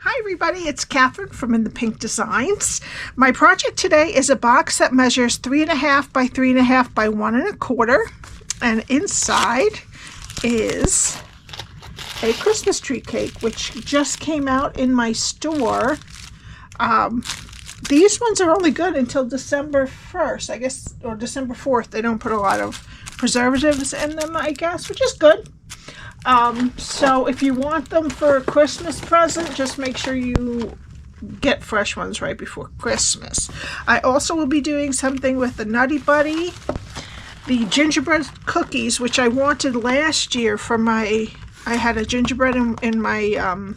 Hi everybody, it's Cathryn from In the Pink Designs. My project today is a box that measures 3.5 by 3.5 by 1 1/4, and inside is a Christmas tree cake, which just came out in my store. These ones are only good until December 1st, I guess, or December 4th. They don't put a lot of preservatives in them, I guess, which is good. So if you want them for a Christmas present, just make sure you get fresh ones right before Christmas. I also will be doing something with the Nutty Buddy, the gingerbread cookies, which I wanted last year for my, I had a gingerbread in my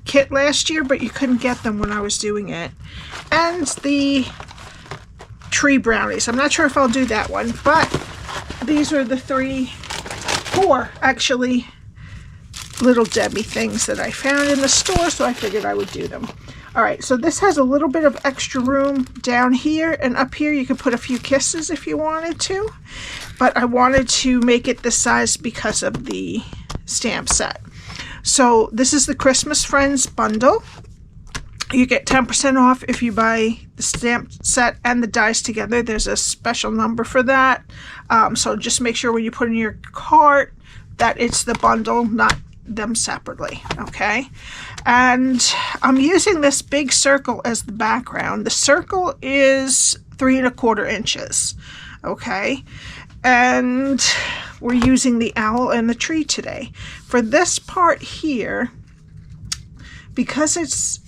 kit last year, but you couldn't get them when I was doing it. And the tree brownies. I'm not sure if I'll do that one, but these are the four actually Little Debbie things that I found in the store, so I figured I would do them. Alright, so this has a little bit of extra room down here, and up here you could put a few kisses if you wanted to, but I wanted to make it this size because of the stamp set. So this is the Christmas Friends bundle. You get 10% off if you buy the stamp set and the dies together. There's a special number for that. So just make sure when you put in your cart that it's the bundle, not them separately, okay? And I'm using this big circle as the background. The circle is 3 1/4 inches, okay? And we're using the owl and the tree today. For this part here, because it's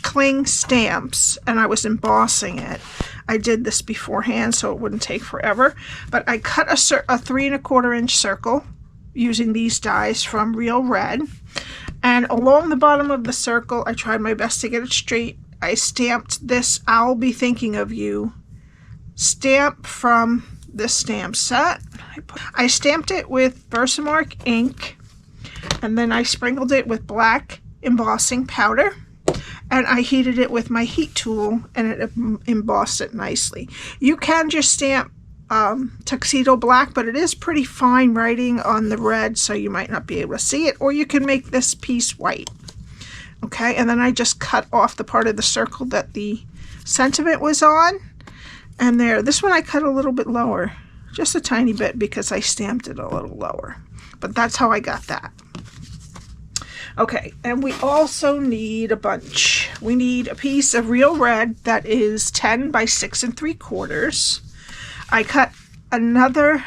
cling stamps and I was embossing it, I did this beforehand so it wouldn't take forever, but I cut a 3 1/4 inch circle using these dies from Real Red, and along the bottom of the circle I tried my best to get it straight. I stamped this I'll Be Thinking of You stamp from this stamp set. I stamped it with Versamark ink, and then I sprinkled it with black embossing powder, and I heated it with my heat tool, and it embossed it nicely. You can just stamp Tuxedo Black, but it is pretty fine writing on the red, so you might not be able to see it, or you can make this piece white. Okay, and then I just cut off the part of the circle that the sentiment was on, and there. This one I cut a little bit lower, just a tiny bit, because I stamped it a little lower, but that's how I got that. Okay, and we also need a bunch. We need a piece of Real Red that is 10 by 6 3/4. I cut another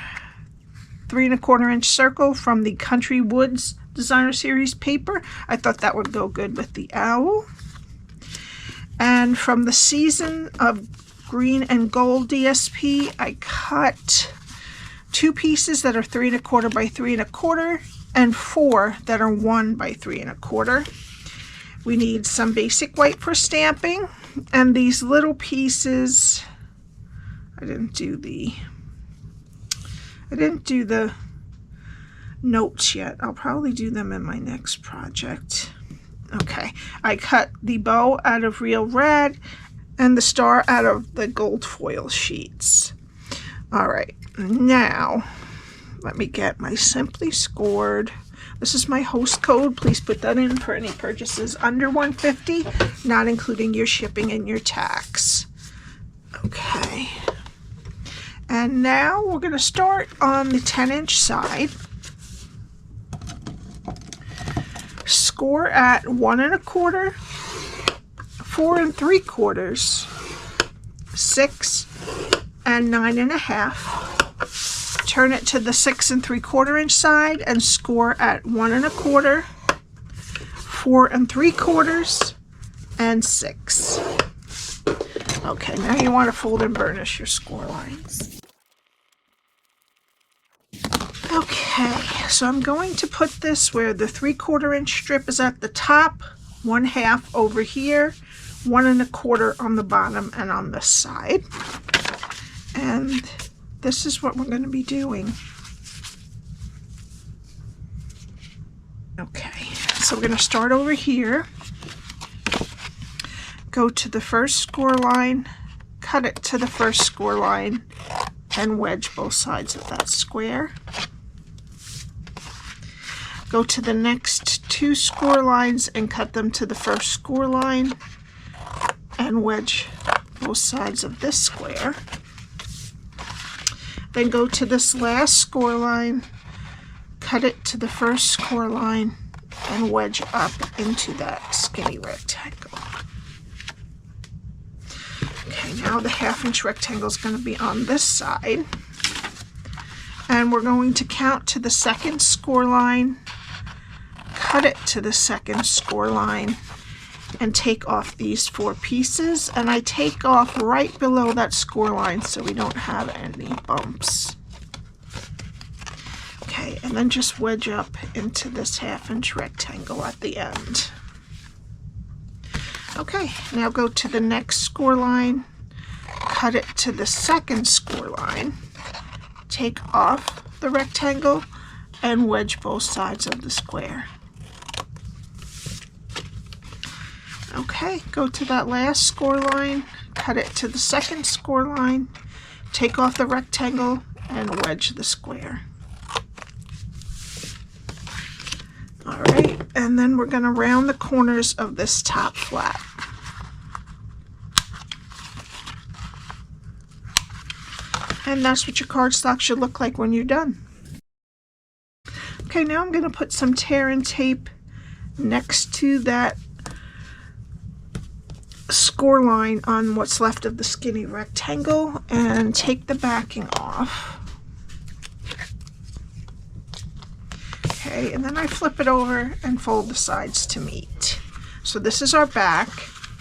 3 1/4 inch circle from the Country Woods Designer Series paper. I thought that would go good with the owl. And from the Season of Green and Gold DSP, I cut 2 pieces that are 3 1/4 by 3 1/4, and 4 that are 1 by 3 1/4. We need some basic white for stamping, and these little pieces, I didn't do the notes yet. I'll probably do them in my next project. Okay, I cut the bow out of Real Red and the star out of the gold foil sheets. All right, now let me get my Simply Scored. This is my host code. Please put that in for any purchases under $150, not including your shipping and your tax. Okay. And now we're going to start on the 10-inch side. Score at 1 1/4, 4 3/4, 6, and 9 1/2. Turn it to the 6 3/4 inch side and score at 1 1/4, 4 3/4, and 6. Okay, now you want to fold and burnish your score lines. Okay, so I'm going to put this where the 3/4 inch strip is at the top, 1/2 over here, 1 1/4 on the bottom and on this side. And this is what we're going to be doing. Okay, so we're going to start over here, go to the first score line, cut it to the first score line, and wedge both sides of that square. Go to the next 2 score lines and cut them to the first score line and wedge both sides of this square. Then go to this last score line, cut it to the first score line, and wedge up into that skinny rectangle. Okay, now the 1/2 inch rectangle is going to be on this side. And we're going to count to the second score line, cut it to the second score line, and take off these 4 pieces. And I take off right below that score line so we don't have any bumps. Okay, and then just wedge up into this 1/2 inch rectangle at the end. Okay, now go to the next score line, cut it to the second score line, take off the rectangle, and wedge both sides of the square. Okay, go to that last score line, cut it to the second score line, take off the rectangle, and wedge the square. Alright, and then we're going to round the corners of this top flap. And that's what your cardstock should look like when you're done. Okay, now I'm going to put some tear and tape next to that score line on what's left of the skinny rectangle and take the backing off. Okay, and then I flip it over and fold the sides to meet. So this is our back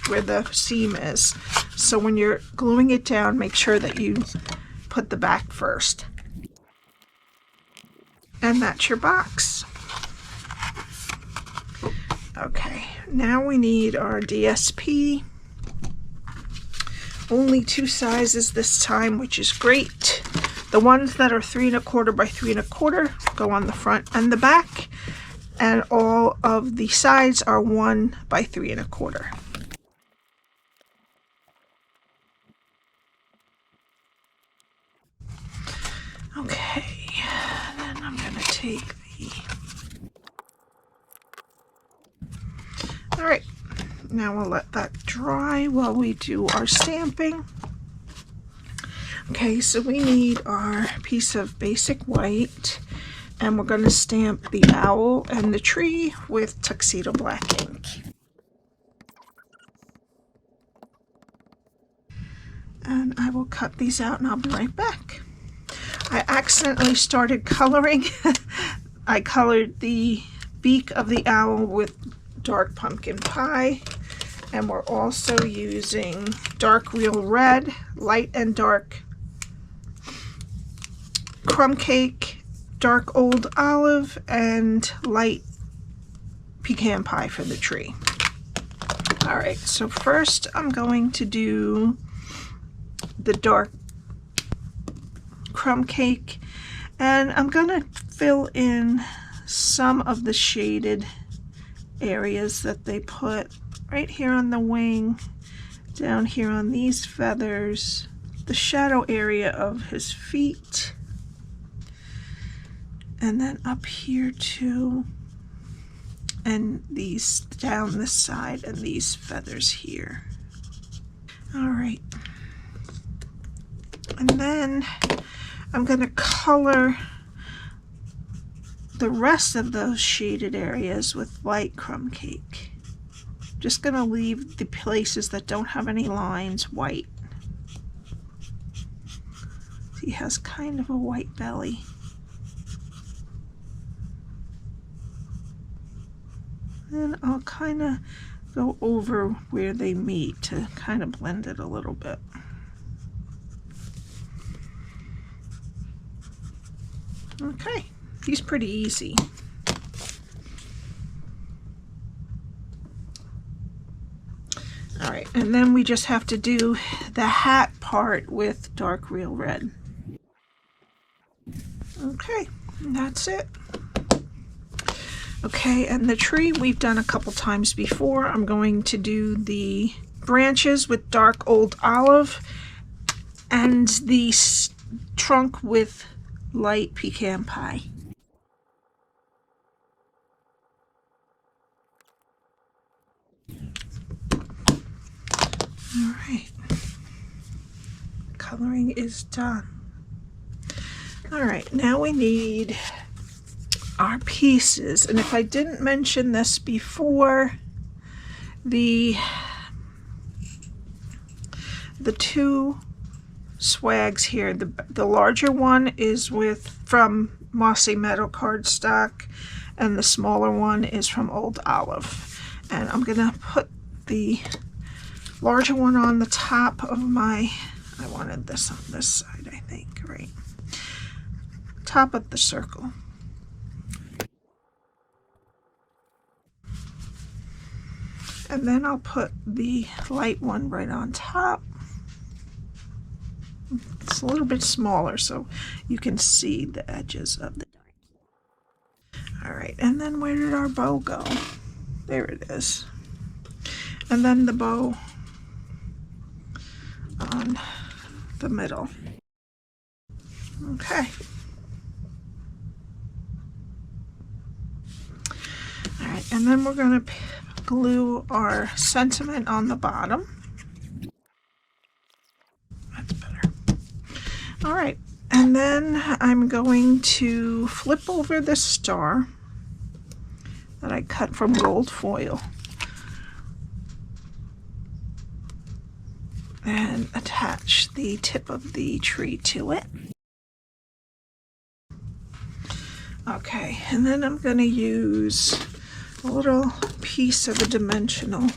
where the seam is. So when you're gluing it down, make sure that you put the back first. And that's your box. Okay, now we need our DSP. Only 2 sizes this time, which is great. The ones that are 3 1/4 by 3 1/4 go on the front and the back, and all of the sides are 1 by 3 1/4. Okay, then I'm going to take the... Alright, now we'll let that dry while we do our stamping. Okay, so we need our piece of basic white, and we're going to stamp the owl and the tree with Tuxedo Black Ink. And I will cut these out and I'll be right back. I accidentally started coloring. I colored the beak of the owl with dark pumpkin pie, and we're also using dark real red, light and dark crumb cake, dark old olive, and light pecan pie for the tree. Alright, so first I'm going to do the dark crumb cake, and I'm going to fill in some of the shaded areas that they put right here on the wing, down here on these feathers, the shadow area of his feet, and then up here too, and these down this side, and these feathers here. Alright, and then I'm going to color the rest of those shaded areas with light crumb cake. Just going to leave the places that don't have any lines white. He has kind of a white belly. And I'll kind of go over where they meet to kind of blend it a little bit. Okay, he's pretty easy. Alright, and then we just have to do the hat part with dark real red. Okay, and that's it. Okay, and the tree we've done a couple times before. I'm going to do the branches with dark old olive and the trunk with light pecan pie. All right. Coloring is done. All right, now we need our pieces. And if I didn't mention this before, the two swags here, the larger one is from Mossy Meadow cardstock, and the smaller one is from Old Olive. And I'm gonna put the larger one on the top of my, I wanted this on this side, I think, right? Top of the circle. And then I'll put the light one right on top. It's a little bit smaller so you can see the edges of the die. All right, and then where did our bow go? There it is. And then the bow on the middle. Okay. All right, and then we're going to glue our sentiment on the bottom. That's better. All right, and then I'm going to flip over this star that I cut from rolled foil and attach the tip of the tree to it. Okay, and then I'm going to use a little piece of a dimensional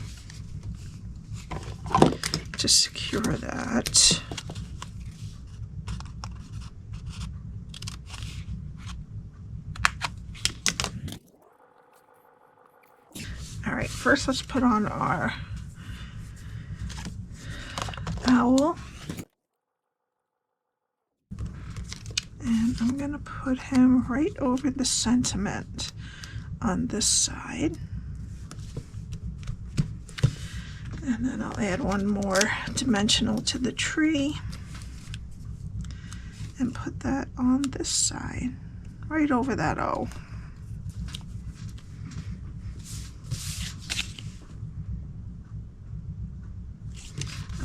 to secure that. All right, first let's put on our owl. And I'm going to put him right over the sentiment on this side. And then I'll add one more dimensional to the tree and put that on this side, right over that O.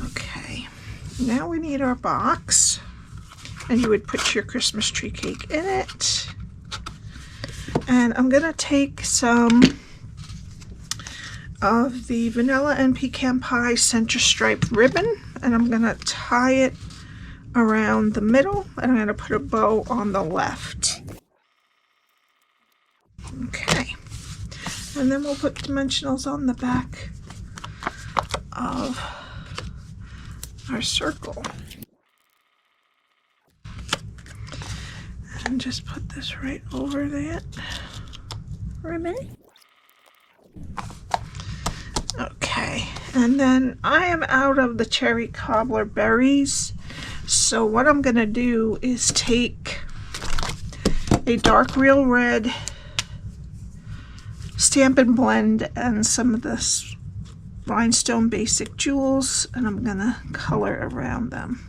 Okay, now we need our box. And you would put your Christmas tree cake in it. And I'm going to take some of the vanilla and pecan pie center stripe ribbon, and I'm going to tie it around the middle, and I'm going to put a bow on the left. Okay. And then we'll put dimensionals on the back of our circle. And just put this right over that ribbon. Okay, and then I am out of the cherry cobbler berries, so what I'm going to do is take a dark real red Stampin' Blend and some of this Rhinestone Basic Jewels, and I'm going to color around them.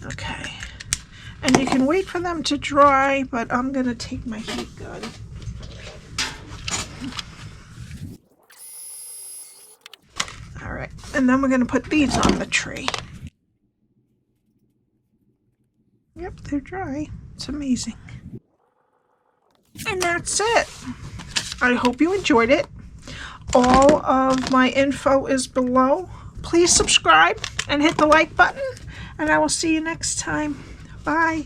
Okay, and you can wait for them to dry, but I'm going to take my heat gun. All right, and then we're going to put these on the tree. Yep, they're dry. It's amazing. And that's it. I hope you enjoyed it. All of my info is below. Please subscribe and hit the like button. And I will see you next time. Bye.